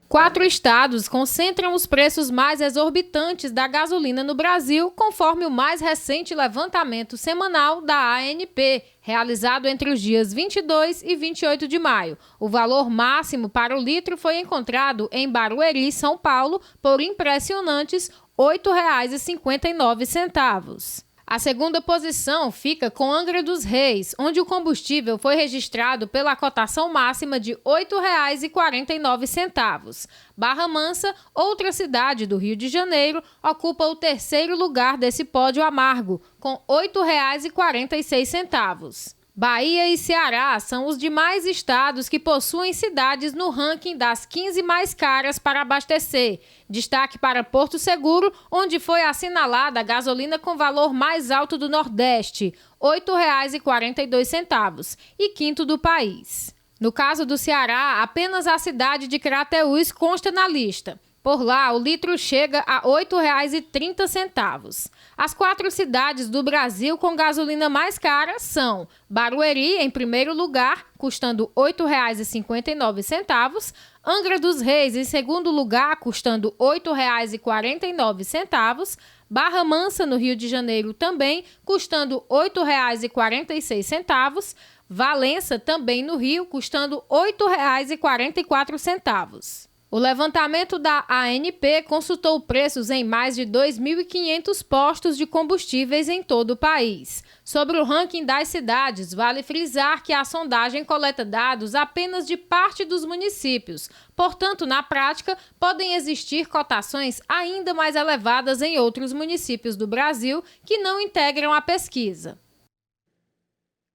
4 estados concentram os preços mais exorbitantes da gasolina no Brasil, conforme o mais recente levantamento semanal da ANP, realizado entre os dias 22 e 28 de maio. O valor máximo para o litro foi encontrado em Barueri, São Paulo, por impressionantes R$ 8,59. A segunda posição fica com Angra dos Reis, onde o combustível foi registrado pela cotação máxima de R$ 8,49. Barra Mansa, outra cidade do Rio de Janeiro, ocupa o 3º lugar desse pódio amargo, com R$ 8,46. Bahia e Ceará são os demais estados que possuem cidades no ranking das 15 mais caras para abastecer. Destaque para Porto Seguro, onde foi assinalada a gasolina com valor mais alto do Nordeste, R$ 8,42, e quinto do país. No caso do Ceará, apenas a cidade de Crateús consta na lista. Por lá, o litro chega a R$ 8,30. As 4 cidades do Brasil com gasolina mais cara são Barueri, em primeiro lugar, custando R$ 8,59, Angra dos Reis, em segundo lugar, custando R$ 8,49, Barra Mansa, no Rio de Janeiro, também, custando R$ 8,46, Valença, também no Rio, custando R$ 8,44. O levantamento da ANP consultou preços em mais de 2.500 postos de combustíveis em todo o país. Sobre o ranking das cidades, vale frisar que a sondagem coleta dados apenas de parte dos municípios. Portanto, na prática, podem existir cotações ainda mais elevadas em outros municípios do Brasil que não integram a pesquisa.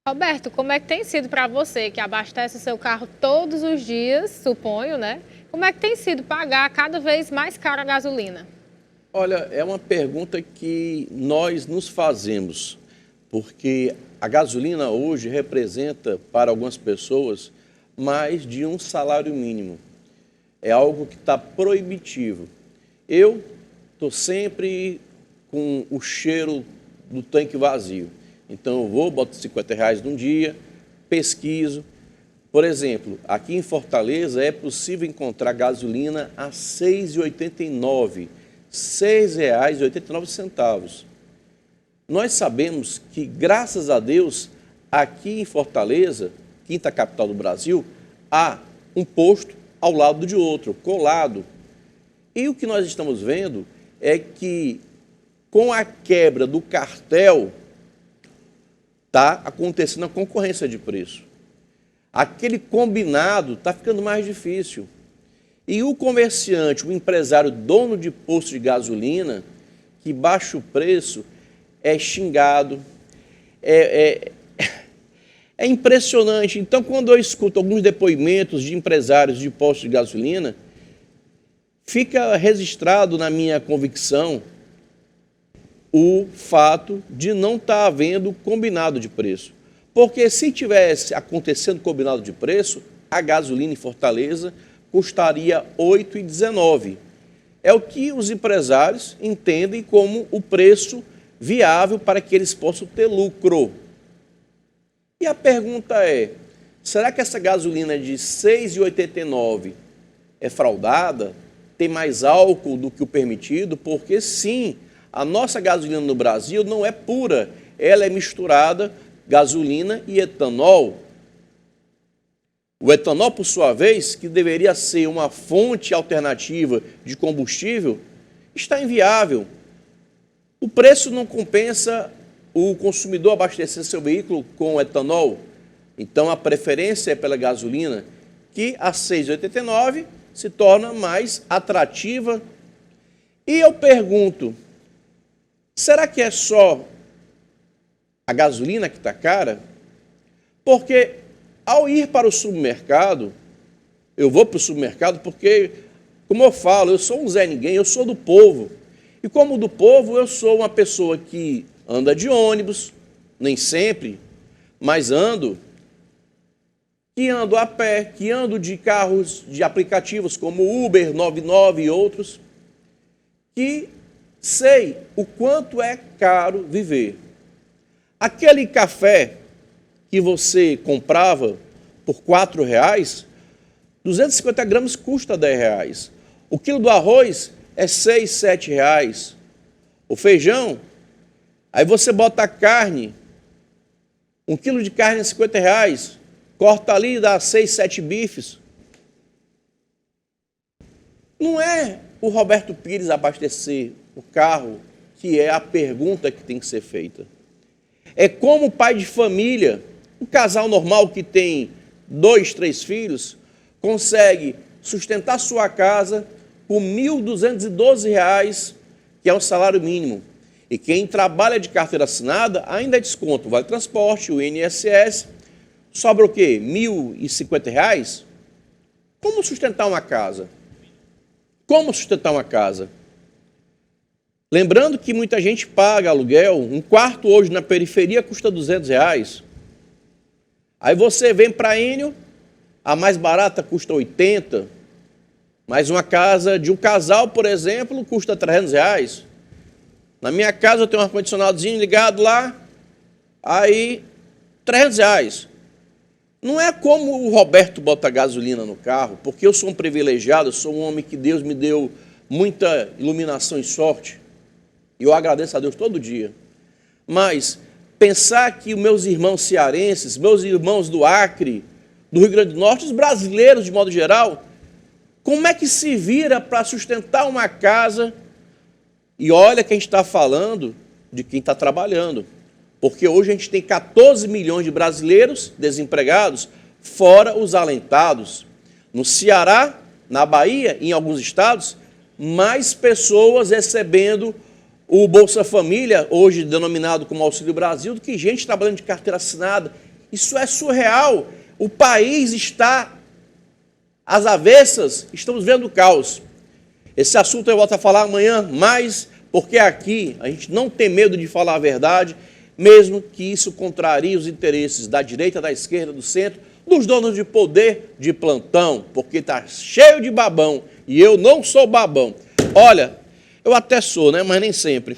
Roberto, como é que tem sido para você que abastece o seu carro todos os dias, suponho, né? Como é que tem sido pagar cada vez mais caro a gasolina? Olha, é uma pergunta que nós nos fazemos, porque a gasolina hoje representa para algumas pessoas mais de um salário mínimo. É algo que está proibitivo. Eu estou sempre com o cheiro do tanque vazio. Então eu vou, boto R$50 num dia, pesquiso. Por exemplo, aqui em Fortaleza é possível encontrar gasolina a R$ 6,89, R$ 6,89. Nós sabemos que, graças a Deus, aqui em Fortaleza, quinta capital do Brasil, há um posto ao lado de outro, colado. E o que nós estamos vendo é que, com a quebra do cartel, está acontecendo a concorrência de preço. Aquele combinado está ficando mais difícil. E o comerciante, o empresário, dono de posto de gasolina, que baixa o preço, é xingado. É impressionante. Então, quando eu escuto alguns depoimentos de empresários de postos de gasolina, fica registrado na minha convicção o fato de não estar havendo combinado de preço. Porque se tivesse acontecendo combinado de preço, a gasolina em Fortaleza custaria R$ 8,19. É o que os empresários entendem como o preço viável para que eles possam ter lucro. E a pergunta é, será que essa gasolina de R$ 6,89 é fraudada? Tem mais álcool do que o permitido? Porque sim, a nossa gasolina no Brasil não é pura, ela é misturada gasolina e etanol. O etanol, por sua vez, que deveria ser uma fonte alternativa de combustível, está inviável. O preço não compensa o consumidor abastecer seu veículo com etanol. Então, a preferência é pela gasolina, que a R$ 6,89 se torna mais atrativa. E eu pergunto, será que é só a gasolina que está cara? Porque ao ir para o supermercado, eu vou para o supermercado porque, como eu falo, eu sou um Zé Ninguém, eu sou do povo. E como do povo, eu sou uma pessoa que anda de ônibus, nem sempre, mas ando, que ando a pé, que ando de carros, de aplicativos como Uber, 99 e outros, que sei o quanto é caro viver. Aquele café que você comprava por R$ 4,00, 250 gramas custa R$ 10,00. O quilo do arroz é R$ 6, R$ 7,00. O feijão, aí você bota a carne, 1 quilo de carne é R$ 50,00, corta ali e dá 6, 7 bifes. Não é o Roberto Pires abastecer o carro que é a pergunta que tem que ser feita. É como pai de família, um casal normal que tem 2, 3 filhos, consegue sustentar sua casa por R$ 1.212, que é o salário mínimo. E quem trabalha de carteira assinada ainda é desconto, vale transporte, o INSS, sobra o quê? R$ 1.050? Como sustentar uma casa? Como sustentar uma casa? Lembrando que muita gente paga aluguel, um quarto hoje na periferia custa R$ 200. Aí você vem para Enio, a mais barata custa 80, mas uma casa de um casal, por exemplo, custa R$ 300. Na minha casa eu tenho um ar-condicionadozinho ligado lá, aí R$ 300. Não é como o Roberto bota gasolina no carro, porque eu sou um privilegiado, eu sou um homem que Deus me deu muita iluminação e sorte, e eu agradeço a Deus todo dia. Mas pensar que os meus irmãos cearenses, meus irmãos do Acre, do Rio Grande do Norte, os brasileiros de modo geral, como é que se vira para sustentar uma casa? E olha que a gente está falando de quem está trabalhando. Porque hoje a gente tem 14 milhões de brasileiros desempregados, fora os alentados. No Ceará, na Bahia, em alguns estados, mais pessoas recebendo o Bolsa Família, hoje denominado como Auxílio Brasil, do que gente trabalhando de carteira assinada. Isso é surreal. O país está às avessas, estamos vendo o caos. Esse assunto eu volto a falar amanhã mais, porque aqui a gente não tem medo de falar a verdade, mesmo que isso contrarie os interesses da direita, da esquerda, do centro, dos donos de poder de plantão, porque está cheio de babão e eu não sou babão. Olha, eu até sou, né? Mas nem sempre.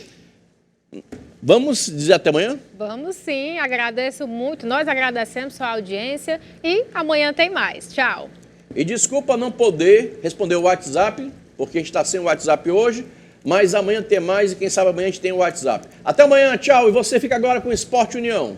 Vamos dizer até amanhã? Vamos sim, agradeço muito. Nós agradecemos sua audiência e amanhã tem mais. Tchau. E desculpa não poder responder o WhatsApp, porque a gente está sem o WhatsApp hoje, mas amanhã tem mais e quem sabe amanhã a gente tem o WhatsApp. Até amanhã, tchau. E você fica agora com o Esporte União.